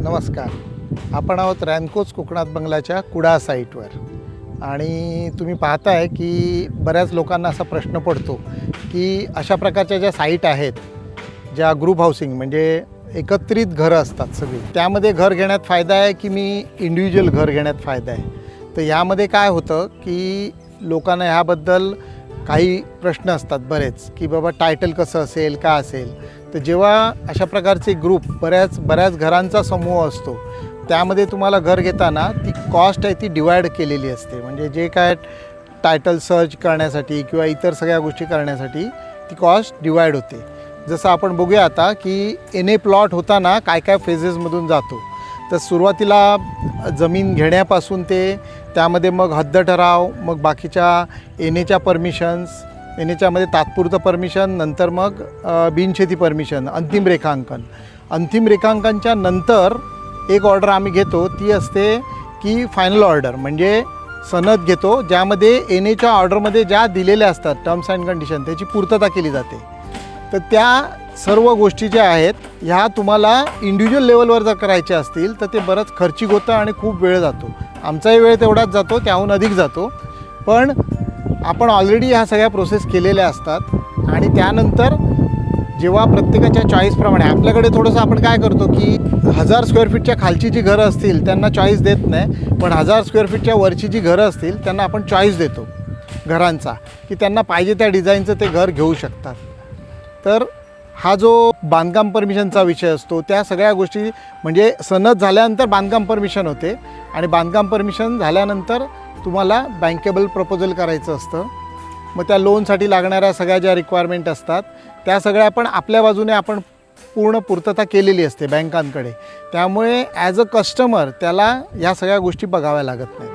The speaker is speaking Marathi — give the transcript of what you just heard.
नमस्कार. आपण आहोत रॅनकोज कोकणात बंगलाच्या कुडाळ साईटवर आणि तुम्ही पाहताय की बऱ्याच लोकांना असा प्रश्न पडतो की अशा प्रकारच्या ज्या साईट आहेत, ज्या ग्रुप हाऊसिंग म्हणजे एकत्रित घरं असतात सगळी, त्यामध्ये घर घेण्यात फायदा आहे की मी इंडिव्हिज्युअल घर घेण्यात फायदा आहे. तर यामध्ये काय होतं की लोकांना ह्याबद्दल काही प्रश्न असतात बरेच की बाबा टायटल कसं असेल, का असेल. तर जेव्हा अशा प्रकारचे ग्रुप बऱ्याच घरांचा समूह असतो, त्यामध्ये तुम्हाला घर घेताना ती कॉस्ट आहे ती डिवाईड केलेली असते. म्हणजे जे काय टायटल सर्च करण्यासाठी किंवा इतर सगळ्या गोष्टी करण्यासाठी ती कॉस्ट डिवाईड होते. जसं आपण बघूया आता की एन प्लॉट होताना काय काय फेजेसमधून जातो. तर सुरुवातीला जमीन घेण्यापासून ते त्यामध्ये मग हद्द ठराव, मग बाकीच्या एनएच्या परमिशन्स, एनएच्यामध्ये तात्पुरतं परमिशन, नंतर मग बिनशेती परमिशन, अंतिम रेखांकन. अंतिम रेखांकनच्या नंतर एक ऑर्डर आम्ही घेतो, ती असते की फायनल ऑर्डर, म्हणजे सनद घेतो ज्यामध्ये एनएच्या ऑर्डरमध्ये ज्या दिलेल्या असतात टर्म्स अँड कंडिशन त्याची पूर्तता केली जाते. तर त्या सर्व गोष्टी ज्या आहेत ह्या तुम्हाला इंडिव्हिज्युअल लेवलवर जर करायचे असतील तर ते बरंच खर्चिक होतं आणि खूप वेळ जातो. आमचाही वेळ तेवढाच जातो, त्याहून अधिक जातो. पण आपण ऑलरेडी ह्या सगळ्या प्रोसेस केलेल्या असतात आणि त्यानंतर जेव्हा प्रत्येकाच्या चॉईसप्रमाणे आपल्याकडे थोडंसं आपण काय करतो की 1000 स्क्वेअर फीटच्या खालची जी घरं असतील त्यांना चॉईस देत नाही, पण 1000 स्क्वेअर फीटच्या वरची जी घरं असतील त्यांना आपण चॉईस देतो घरांचा, की त्यांना पाहिजे त्या डिझाईनचं ते घर घेऊ शकतात. तर हा जो बांधकाम परमिशनचा विषय असतो त्या सगळ्या गोष्टी म्हणजे सनद झाल्यानंतर बांधकाम परमिशन होते आणि बांधकाम परमिशन झाल्यानंतर तुम्हाला बँकेबल प्रपोजल करायचं असतं. मग त्या लोनसाठी लागणाऱ्या सगळ्या ज्या रिक्वायरमेंट असतात त्या सगळ्या पण आपल्या बाजूने आपण पूर्ण पूर्तता केलेली असते बँकांकडे. त्यामुळे ॲज अ कस्टमर त्याला ह्या सगळ्या गोष्टी बघाव्या लागत नाहीत.